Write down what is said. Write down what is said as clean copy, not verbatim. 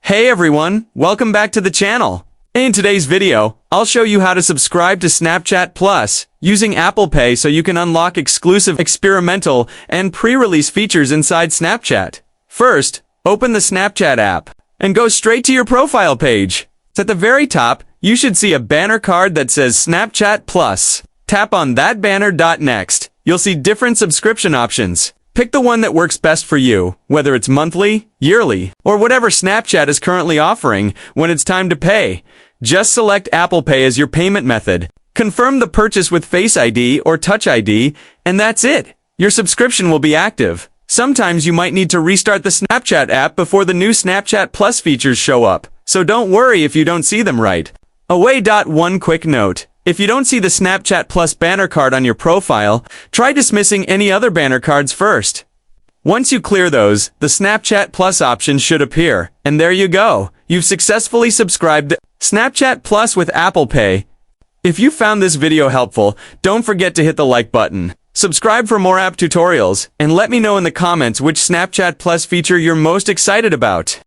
Hey everyone, welcome back to the channel. In today's video, I'll show you how to subscribe to Snapchat Plus using Apple Pay so you can unlock exclusive experimental and pre-release features inside Snapchat. First, open the Snapchat app and go straight to your profile page. At the very top, you should see a banner card that says Snapchat Plus. Tap on that banner. Next, you'll see different subscription options. Pick the one that works best for you, whether it's monthly, yearly, or whatever Snapchat is currently offering. When it's time to pay, just select Apple Pay as your payment method. Confirm the purchase with Face ID or Touch ID, and that's it. Your subscription will be active. Sometimes you might need to restart the Snapchat app before the new Snapchat Plus features show up, so don't worry if you don't see them right away. One quick note. If you don't see the Snapchat Plus banner card on your profile, try dismissing any other banner cards first. Once you clear those, the Snapchat Plus option should appear, and there you go. You've successfully subscribed to Snapchat Plus with Apple Pay. If you found this video helpful, don't forget to hit the like button. Subscribe for more app tutorials, and let me know in the comments which Snapchat Plus feature you're most excited about.